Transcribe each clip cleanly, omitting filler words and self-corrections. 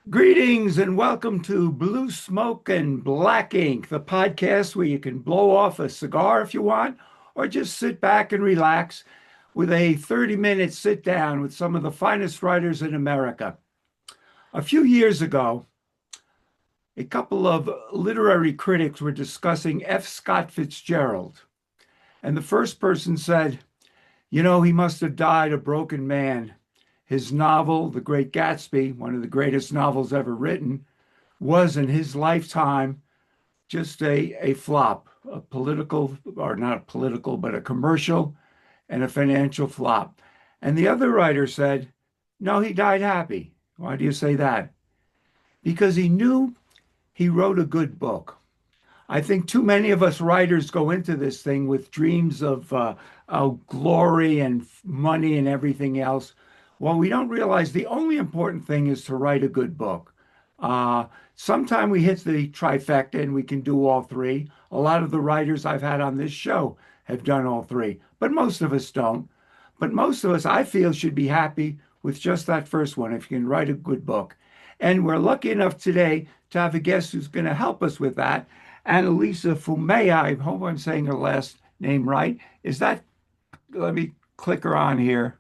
Greetings and welcome to Blue Smoke and Black Ink, the podcast where you can blow off a cigar if you want, or just sit back and relax with a 30-minute sit down with some of the finest writers in America. A few years ago, a couple of literary critics were discussing F. Scott Fitzgerald, and the first person said, he must have died a broken man. His novel, The Great Gatsby, one of the greatest novels ever written, was in his lifetime just a flop, a political, or not a political, but a commercial and a financial flop. And the other writer said, no, he died happy. Why do you say that? Because he knew he wrote a good book. I think too many of us writers go into this thing with dreams of glory and money and everything else. Well, we don't realize the only important thing is to write a good book. Sometime we hit the trifecta and we can do all three. A lot of the writers I've had on this show have done all three, but most of us don't. But most of us, I feel, should be happy with just that first one if you can write a good book. And we're lucky enough today to have a guest who's going to help us with that. Annalisa Summea, I hope I'm saying her last name right. Is that, let me click her on here.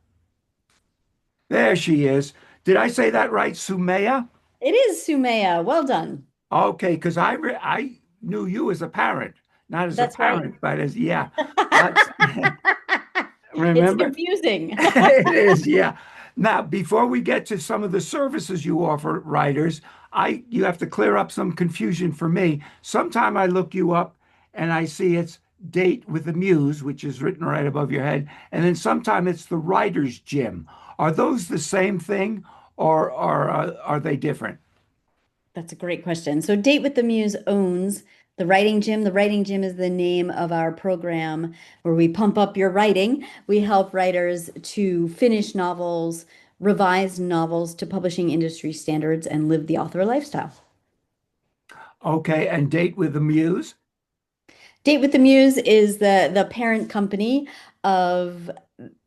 There she is. Did I say that right, Summea? It is Sumaya. Well done. Okay, because I knew you as a parent, not as a That's right. parent, but as yeah. That's It's remember confusing. it is, yeah. Now, before we get to some of the services you offer writers, I you have to clear up some confusion for me. Sometime I look you up and I see it's Date with the Muse, which is written right above your head, and then sometime it's the Writer's Gym. Are those the same thing, or are they different? That's a great question. So, Date with the Muse owns the Writing Gym. The Writing Gym is the name of our program where we pump up your writing. We help writers to finish novels, revise novels to publishing industry standards, and live the author lifestyle. Okay, and Date with the Muse? Date with the Muse is the parent company of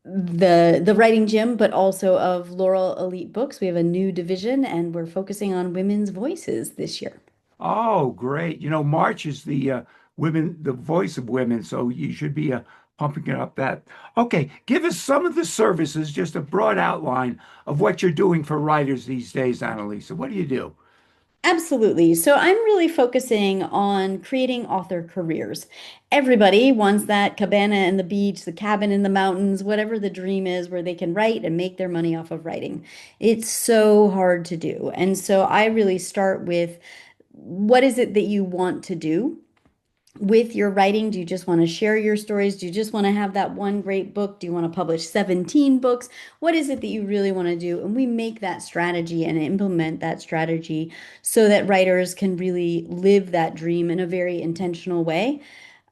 the Writing Gym, but also of Laurel Elite Books. We have a new division, and we're focusing on women's voices this year. Oh, great. March is the voice of women, so you should be pumping it up that. Okay, give us some of the services, just a broad outline of what you're doing for writers these days, Annalisa. What do you do? Absolutely. So I'm really focusing on creating author careers. Everybody wants that cabana in the beach, the cabin in the mountains, whatever the dream is, where they can write and make their money off of writing. It's so hard to do. And so I really start with what is it that you want to do? With your writing? Do you just want to share your stories? Do you just want to have that one great book? Do you want to publish 17 books? What is it that you really want to do? And we make that strategy and implement that strategy so that writers can really live that dream in a very intentional way.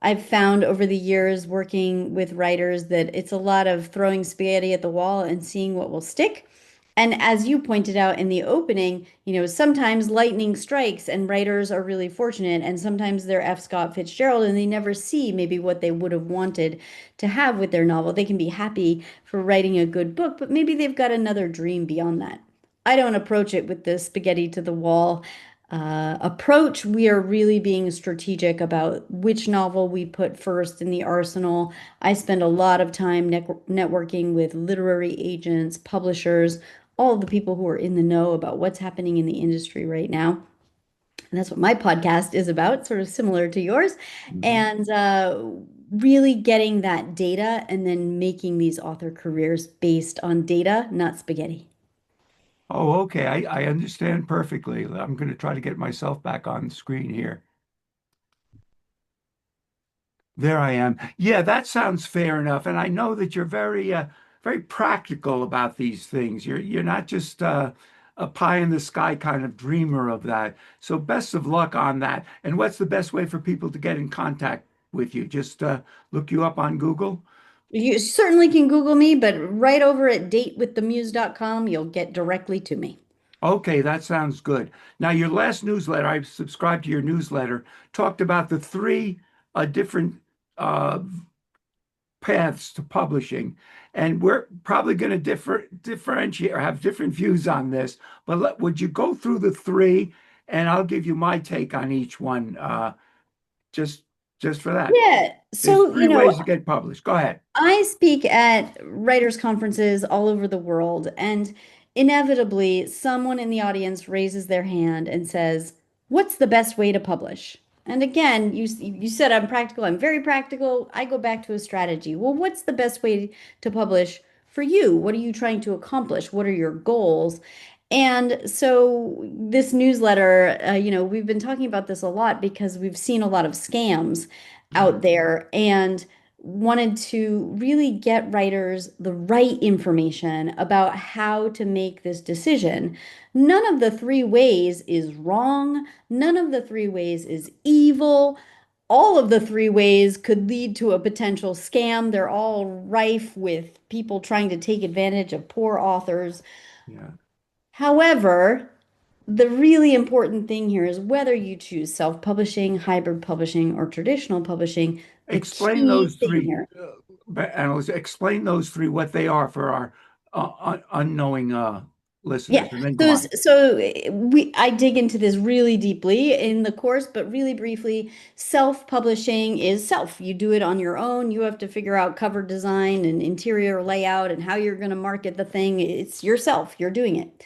I've found over the years working with writers that it's a lot of throwing spaghetti at the wall and seeing what will stick. And as you pointed out in the opening, sometimes lightning strikes and writers are really fortunate, and sometimes they're F. Scott Fitzgerald and they never see maybe what they would have wanted to have with their novel. They can be happy for writing a good book, but maybe they've got another dream beyond that. I don't approach it with the spaghetti to the wall approach. We are really being strategic about which novel we put first in the arsenal. I spend a lot of time networking with literary agents, publishers, all of the people who are in the know about what's happening in the industry right now. And that's what my podcast is about, sort of similar to yours. Mhm. And really getting that data and then making these author careers based on data, not spaghetti. Oh, okay. I understand perfectly. I'm going to try to get myself back on the screen here. There I am. Yeah, that sounds fair enough. And I know that you're very practical about these things. You're not just a pie in the sky kind of dreamer of that. So best of luck on that. And what's the best way for people to get in contact with you? Just look you up on Google. You certainly can Google me, but right over at datewiththemuse.com, you'll get directly to me. Okay, that sounds good. Now, your last newsletter, I subscribed to your newsletter, talked about the three different uh, paths to publishing, and we're probably going to differentiate or have different views on this. But would you go through the three, and I'll give you my take on each one, just just for that. Yeah. There's So, three ways to get published. Go ahead. I speak at writers' conferences all over the world, and inevitably, someone in the audience raises their hand and says, "What's the best way to publish?" And again, you said I'm practical. I'm very practical. I go back to a strategy. Well, what's the best way to publish for you? What are you trying to accomplish? What are your goals? And so this newsletter, we've been talking about this a lot because we've seen a lot of scams out there, and wanted to really get writers the right information about how to make this decision. None of the three ways is wrong. None of the three ways is evil. All of the three ways could lead to a potential scam. They're all rife with people trying to take advantage of poor authors. Yeah. However, the really important thing here is whether you choose self-publishing, hybrid publishing, or traditional publishing, the Explain key those thing three, here. Analysts. Explain those three, what they are for our unknowing Yeah. listeners, and then go So on. I dig into this really deeply in the course, but really briefly, self-publishing is self. You do it on your own. You have to figure out cover design and interior layout and how you're going to market the thing. It's yourself. You're doing it.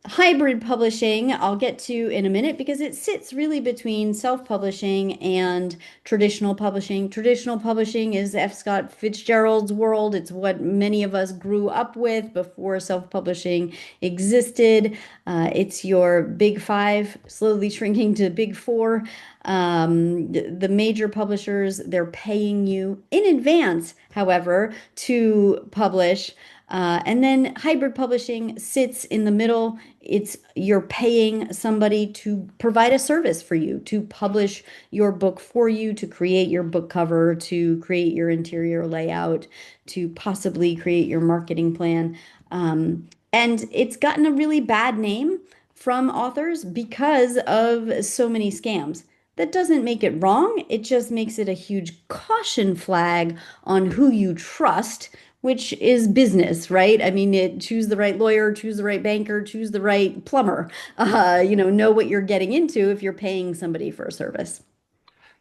Hybrid publishing, I'll get to in a minute because it sits really between self-publishing and traditional publishing. Traditional publishing is F. Scott Fitzgerald's world. It's what many of us grew up with before self-publishing existed. It's your big five, slowly shrinking to big four. The major publishers, they're paying you in advance, however, to publish. And then hybrid publishing sits in the middle. It's you're paying somebody to provide a service for you, to publish your book for you, to create your book cover, to create your interior layout, to possibly create your marketing plan. And it's gotten a really bad name from authors because of so many scams. That doesn't make it wrong. It just makes it a huge caution flag on who you trust, which is business, right? I mean, choose the right lawyer, choose the right banker, choose the right plumber. Know what you're getting into if you're paying somebody for a service.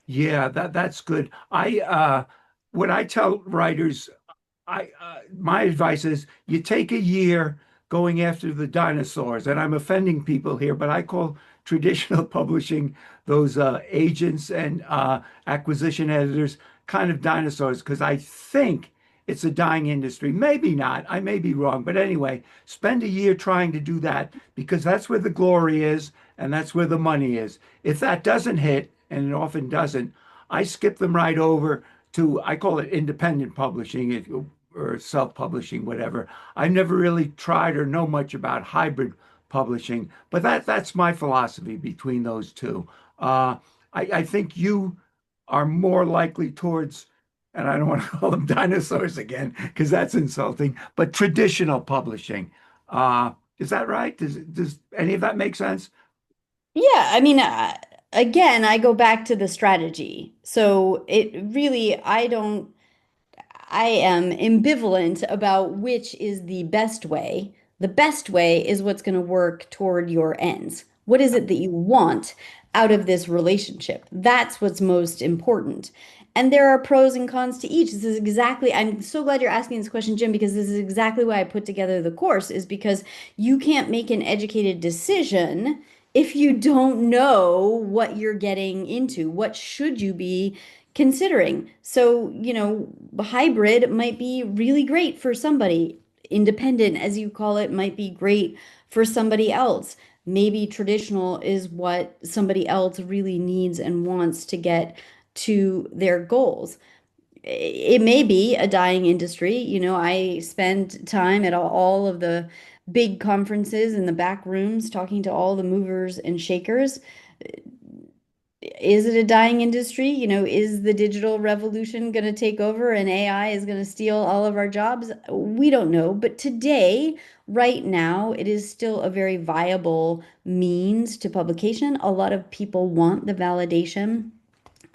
Yeah, that's good. I What I tell writers, I my advice is you take a year going after the dinosaurs, and I'm offending people here, but I call traditional publishing those agents and acquisition editors kind of dinosaurs because I think it's a dying industry. Maybe not. I may be wrong, but anyway, spend a year trying to do that because that's where the glory is and that's where the money is. If that doesn't hit, and it often doesn't, I skip them right over to, I call it independent publishing or self-publishing, whatever. I've never really tried or know much about hybrid publishing, but that's my philosophy between those two. I think you are more likely towards, and I don't want to call them dinosaurs again because that's insulting, but traditional publishing. Is that right? Does any of that make sense? Yeah, I mean, again, I go back to the strategy. So it really, I am ambivalent about which is the best way. The best way is what's going to work toward your ends. What is it that you want out of this relationship? That's what's most important. And there are pros and cons to each. I'm so glad you're asking this question, Jim, because this is exactly why I put together the course, is because you can't make an educated decision if you don't know what you're getting into. What should you be considering? So, hybrid might be really great for somebody. Independent, as you call it, might be great for somebody else. Maybe traditional is what somebody else really needs and wants to get to their goals. It may be a dying industry. I spend time at all of the big conferences in the back rooms talking to all the movers and shakers. Is it a dying industry? Is the digital revolution going to take over and AI is going to steal all of our jobs? We don't know. But today, right now, it is still a very viable means to publication. A lot of people want the validation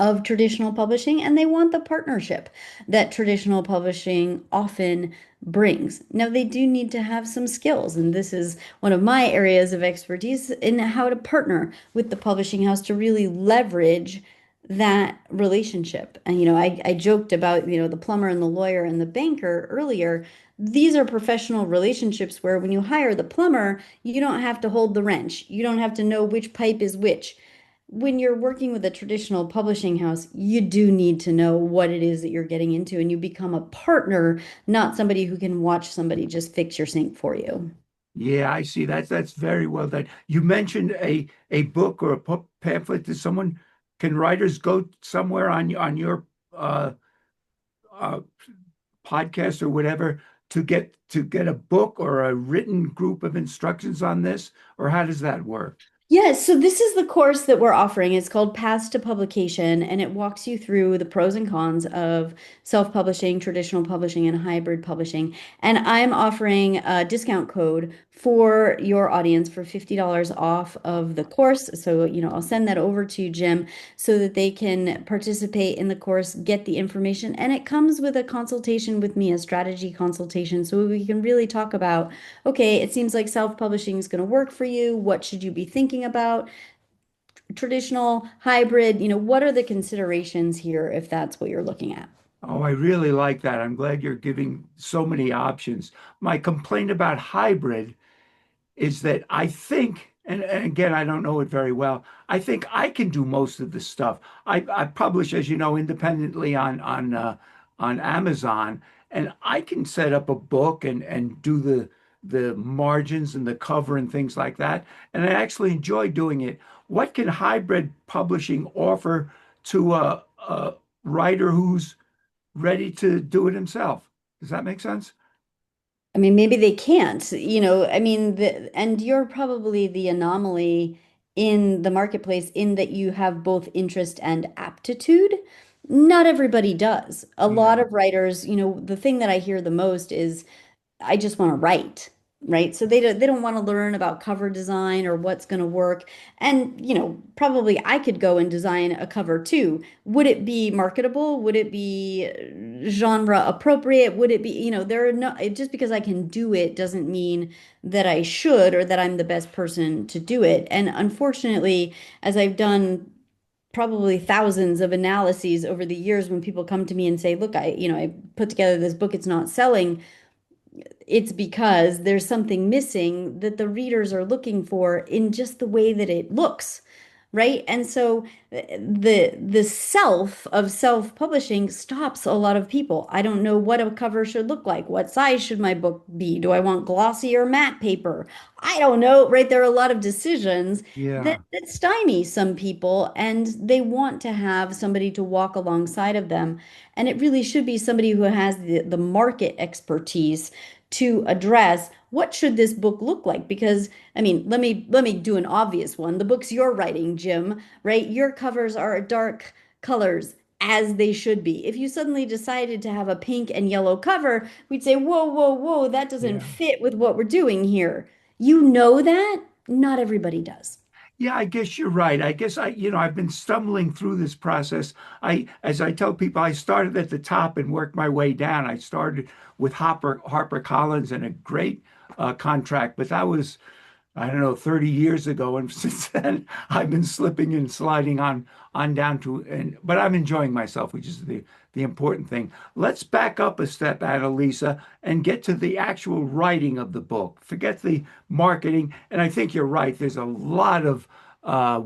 of traditional publishing, and they want the partnership that traditional publishing often brings. Now, they do need to have some skills, and this is one of my areas of expertise in how to partner with the publishing house to really leverage that relationship. And, I joked about, the plumber and the lawyer and the banker earlier. These are professional relationships where when you hire the plumber, you don't have to hold the wrench. You don't have to know which pipe is which. When you're working with a traditional publishing house, you do need to know what it is that you're getting into, and you become a partner, not somebody who can watch somebody just fix your sink for you. Yeah, I see. That's very well done. You mentioned a book or a pamphlet. Did someone can writers go somewhere on your uh, podcast or whatever to get a book or a written group of instructions on this, or how does that work? Yes, so this is the course that we're offering. It's called Paths to Publication, and it walks you through the pros and cons of self-publishing, traditional publishing, and hybrid publishing. And I'm offering a discount code for your audience for $50 off of the course. So, I'll send that over to you, Jim, so that they can participate in the course, get the information, and it comes with a consultation with me, a strategy consultation, so we can really talk about, okay, it seems like self-publishing is going to work for you. What should you be thinking about? Traditional, hybrid, what are the considerations here if that's what you're looking at? Oh, I really like that. I'm glad you're giving so many options. My complaint about hybrid is that I think, and again, I don't know it very well. I think I can do most of the stuff. I publish, as you know, independently on Amazon, and I can set up a book and do the margins and the cover and things like that. And I actually enjoy doing it. What can hybrid publishing offer to a writer who's ready to do it himself? Does that make sense? I mean, maybe they can't, I mean, and you're probably the anomaly in the marketplace in that you have both interest and aptitude. Not everybody does. A lot Yeah. of writers, the thing that I hear the most is, I just want to write, right? So they don't want to learn about cover design or what's going to work. And, probably I could go and design a cover too. Would it be marketable? Would it be genre appropriate? Would it be, there are no, just because I can do it doesn't mean that I should or that I'm the best person to do it. And unfortunately, as I've done probably thousands of analyses over the years, when people come to me and say, look, I put together this book, it's not selling, it's because there's something missing that the readers are looking for in just the way that it looks, right? And so the self of self-publishing stops a lot of people. I don't know what a cover should look like. What size should my book be? Do I want glossy or matte paper? I don't know, right? There are a lot of decisions that, Yeah. that stymie some people, and they want to have somebody to walk alongside of them. And it really should be somebody who has the market expertise to address what should this book look like. Because I mean, let me do an obvious one. The books you're writing, Jim, right? Your covers are dark colors, as they should be. If you suddenly decided to have a pink and yellow cover, we'd say, whoa, whoa, whoa, that doesn't Yeah. fit with what we're doing here. You know that? Not everybody does. Yeah, I guess you're right. I guess I've been stumbling through this process. As I tell people, I started at the top and worked my way down. I started with HarperCollins and a great contract, but that was, I don't know, 30 years ago. And since then, I've been slipping and sliding on down to, but I'm enjoying myself, which is the important thing. Let's back up a step, Annalisa, and get to the actual writing of the book. Forget the marketing. And I think you're right. There's a lot of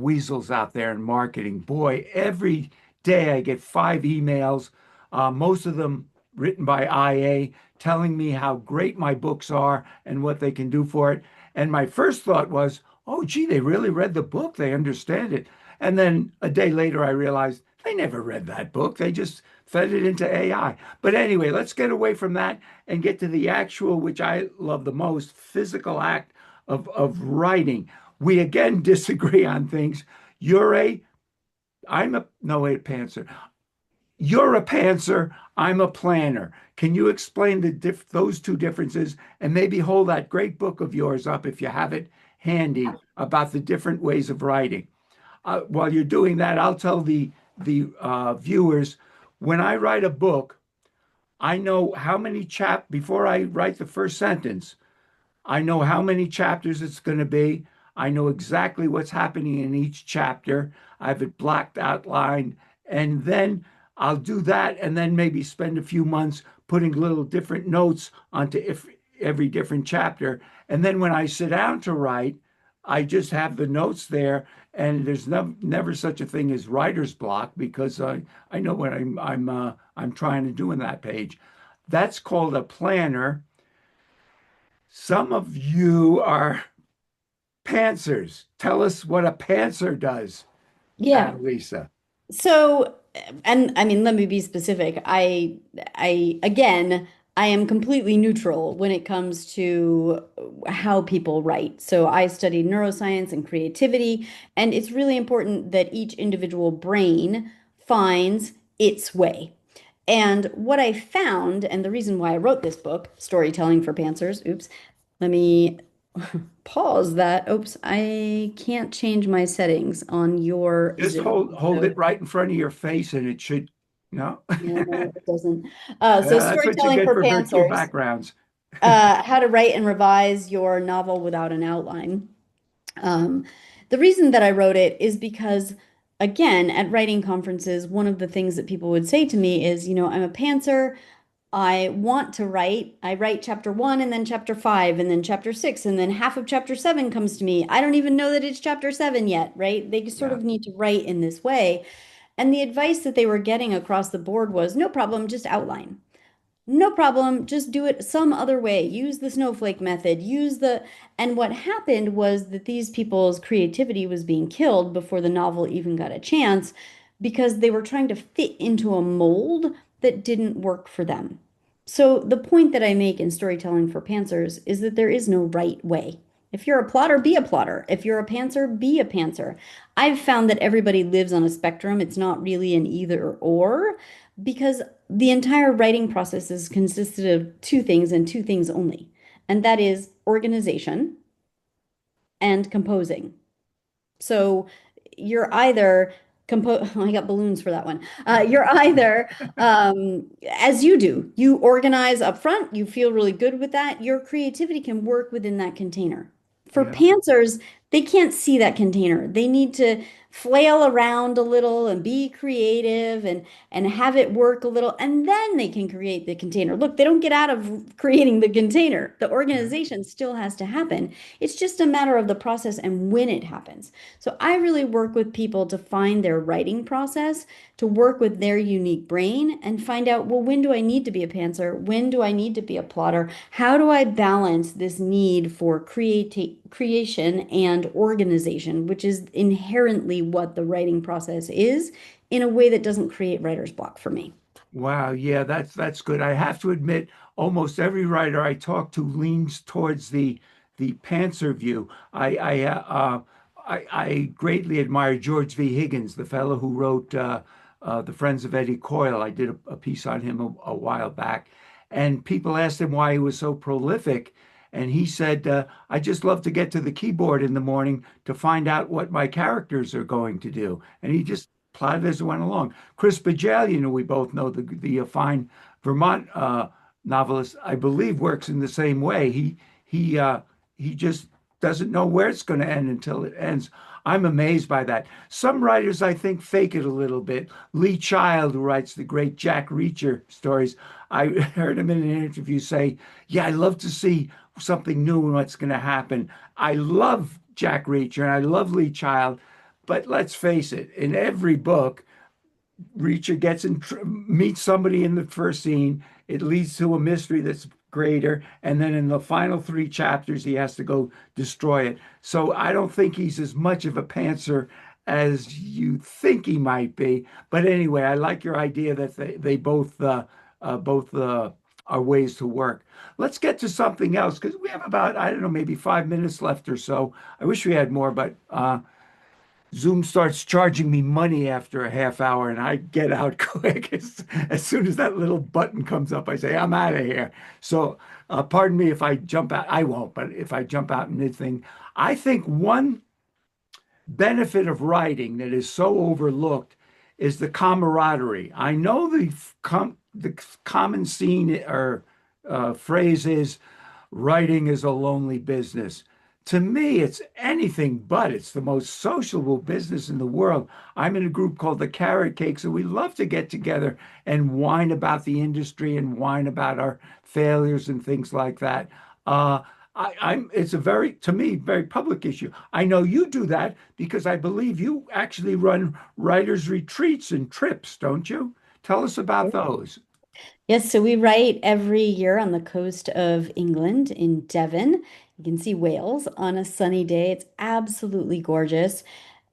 weasels out there in marketing. Boy, every day I get 5 emails, most of them written by IA, telling me how great my books are and what they can do for it. And my first thought was, oh, gee, they really read the book. They understand it. And then a day later, I realized they never read that book. They just fed it into AI. But anyway, let's get away from that and get to the actual, which I love the most, physical act of writing. We again disagree on things. You're a, I'm a, no, wait, pantser. You're a pantser. I'm a planner. Can you explain those two differences and maybe hold that great book of yours up if you have it handy about the different ways of writing? While you're doing that, I'll tell the viewers, when I write a book, I know how many before I write the first sentence. I know how many chapters it's going to be. I know exactly what's happening in each chapter. I have it blocked, outlined, and then I'll do that and then maybe spend a few months putting little different notes onto every different chapter. And then when I sit down to write, I just have the notes there, and there's never such a thing as writer's block because I know what I'm trying to do in that page. That's called a planner. Some of you are pantsers. Tell us what a pantser does, Yeah. Annalisa. So, and I mean, let me be specific. Again, I am completely neutral when it comes to how people write. So I studied neuroscience and creativity, and it's really important that each individual brain finds its way. And what I found, and the reason why I wrote this book, Storytelling for Pantsers, oops, let me pause that. Oops, I can't change my settings on your Just Zoom. hold So it right in front of your face, and it should, no. yeah, no, it doesn't. So That's what you storytelling get for for virtual pantsers, backgrounds. how to write and revise your novel without an outline. Um, the reason that I wrote it is because, again, at writing conferences, one of the things that people would say to me is, I'm a pantser. I want to write. I write chapter one and then chapter five and then chapter six and then half of chapter seven comes to me. I don't even know that it's chapter seven yet, right? They sort Yeah. of need to write in this way. And the advice that they were getting across the board was no problem, just outline. No problem, just do it some other way. Use the snowflake method. And what happened was that these people's creativity was being killed before the novel even got a chance because they were trying to fit into a mold that didn't work for them. So the point that I make in storytelling for pantsers is that there is no right way. If you're a plotter, be a plotter. If you're a pantser, be a pantser. I've found that everybody lives on a spectrum. It's not really an either or because the entire writing process is consisted of two things and two things only, and that is organization and composing. So you're either I got balloons for that one. You're either as you do, you organize up front, you feel really good with that. Your creativity can work within that container. For Yeah. pantsers, they can't see that container. They need to flail around a little and be creative and have it work a little, and then they can create the container. Look, they don't get out of creating the container. The Yeah. organization still has to happen. It's just a matter of the process and when it happens. So I really work with people to find their writing process, to work with their unique brain and find out, well, when do I need to be a pantser? When do I need to be a plotter? How do I balance this need for creation and organization, which is inherently what the writing process is, in a way that doesn't create writer's block for me? Wow, yeah, that's good. I have to admit, almost every writer I talk to leans towards the pantser view. I greatly admire George V. Higgins, the fellow who wrote The Friends of Eddie Coyle. I did a piece on him a while back, and people asked him why he was so prolific, and he said, "I just love to get to the keyboard in the morning to find out what my characters are going to do," and he just plotted as it went along. Chris Bajalian, who we both know, the fine Vermont novelist, I believe, works in the same way. He just doesn't know where it's going to end until it ends. I'm amazed by that. Some writers, I think, fake it a little bit. Lee Child, who writes the great Jack Reacher stories, I heard him in an interview say, "Yeah, I love to see something new and what's going to happen." I love Jack Reacher and I love Lee Child, but let's face it, in every book, Reacher meets somebody in the first scene. It leads to a mystery that's greater, and then in the final three chapters, he has to go destroy it. So I don't think he's as much of a pantser as you think he might be. But anyway, I like your idea that they both are ways to work. Let's get to something else because we have about, I don't know, maybe 5 minutes left or so. I wish we had more, but Zoom starts charging me money after a half hour and I get out quick. As soon as that little button comes up, I say, I'm out of here. So, pardon me if I jump out. I won't, but if I jump out mid thing, I think one benefit of writing that is so overlooked is the camaraderie. I know the common scene or phrase is writing is a lonely business. To me, it's anything but. It's the most sociable business in the world. I'm in a group called the Carrot Cake, so we love to get together and whine about the industry and whine about our failures and things like that. Uh, it's a very, to me, very public issue. I know you do that because I believe you actually run writers' retreats and trips, don't you? Tell us about those. Yes, so we write every year on the coast of England in Devon. You can see whales on a sunny day. It's absolutely gorgeous.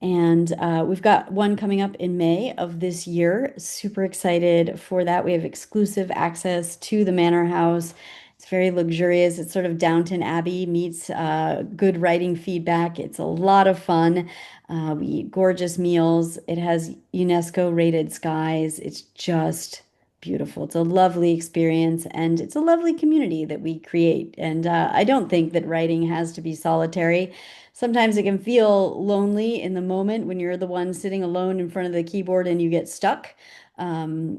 And we've got one coming up in May of this year. Super excited for that. We have exclusive access to the manor house. It's very luxurious. It's sort of Downton Abbey meets good writing feedback. It's a lot of fun. We eat gorgeous meals. It has UNESCO rated skies. It's just beautiful. It's a lovely experience and it's a lovely community that we create. And I don't think that writing has to be solitary. Sometimes it can feel lonely in the moment when you're the one sitting alone in front of the keyboard and you get stuck.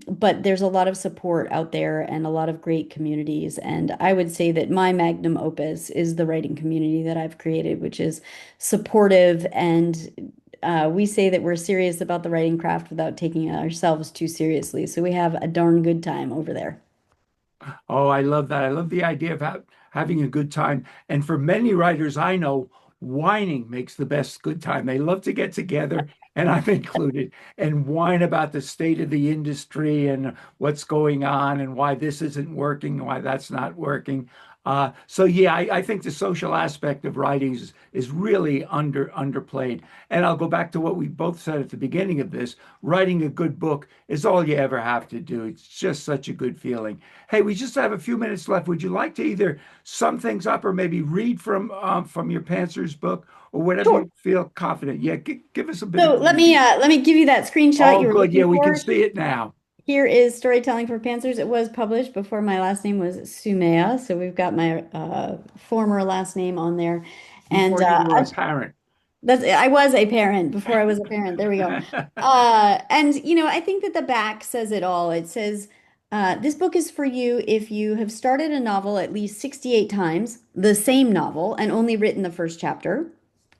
But there's a lot of support out there and a lot of great communities. And I would say that my magnum opus is the writing community that I've created, which is supportive and we say that we're serious about the writing craft without taking ourselves too seriously. So we have a darn good time over there. Oh, I love that. I love the idea of having a good time. And for many writers I know, whining makes the best good time. They love to get together, and I'm included, and whine about the state of the industry and what's going on and why this isn't working, why that's not working. So yeah, I think the social aspect of writing is really underplayed. And I'll go back to what we both said at the beginning of this. Writing a good book is all you ever have to do. It's just such a good feeling. Hey, we just have a few minutes left. Would you like to either sum things up or maybe read from your Pantsers book or whatever Sure. you feel confident? Yeah, give us a bit So of preview. let me give you that screenshot Oh, you were good. Yeah, looking we can for. see it now. Here is Storytelling for Pantsers. It was published before my last name was Sumea, so we've got my former last name on there. And Before you were a parent. I was a parent before I was a parent. There we go. And I think that the back says it all. It says, this book is for you if you have started a novel at least 68 times, the same novel, and only written the first chapter.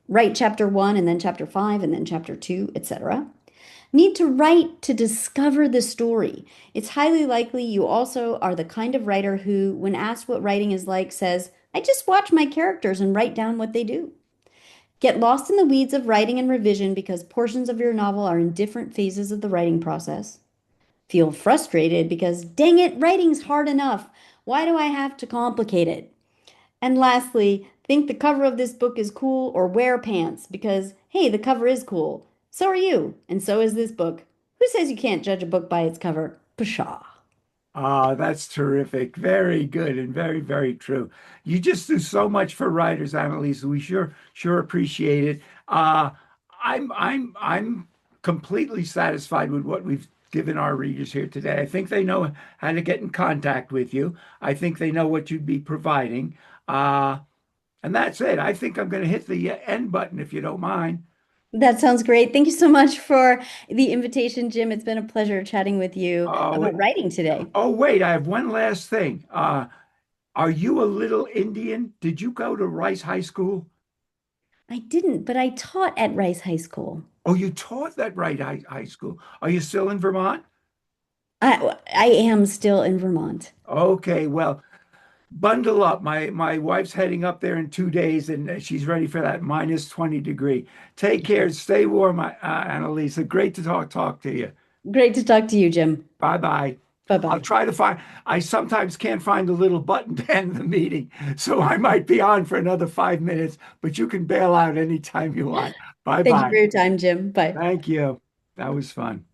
Write chapter one and then chapter five and then chapter two, etc. Need to write to discover the story. It's highly likely you also are the kind of writer who, when asked what writing is like, says, I just watch my characters and write down what they do. Get lost in the weeds of writing and revision because portions of your novel are in different phases of the writing process. Feel frustrated because, dang it, writing's hard enough. Why do I have to complicate it? And lastly, think the cover of this book is cool or wear pants because, hey, the cover is cool. So are you, and so is this book. Who says you can't judge a book by its cover? Pshaw. Ah, that's terrific. Very good and very, very true. You just do so much for writers, Annalisa. We sure appreciate it. I'm completely satisfied with what we've given our readers here today. I think they know how to get in contact with you. I think they know what you'd be providing. Uh, and that's it. I think I'm going to hit the end button if you don't mind. That sounds great. Thank you so much for the invitation, Jim. It's been a pleasure chatting with you Oh, about writing today. oh, wait, I have one last thing. Are you a little Indian? Did you go to Rice High School? I didn't, but I taught at Rice High School. Oh, you taught that right high school. Are you still in Vermont? I am still in Vermont. Okay, well, bundle up. My wife's heading up there in 2 days, and she's ready for that minus 20 degree. Take care. Stay warm, Annalisa. Great to talk to you. Great to talk to you, Jim. Bye bye. I'll Bye-bye. try to find. I sometimes can't find the little button to end the meeting, so I might be on for another 5 minutes. But you can bail out anytime you want. Bye Thank you for bye. your time, Jim. Bye. Thank you. That was fun.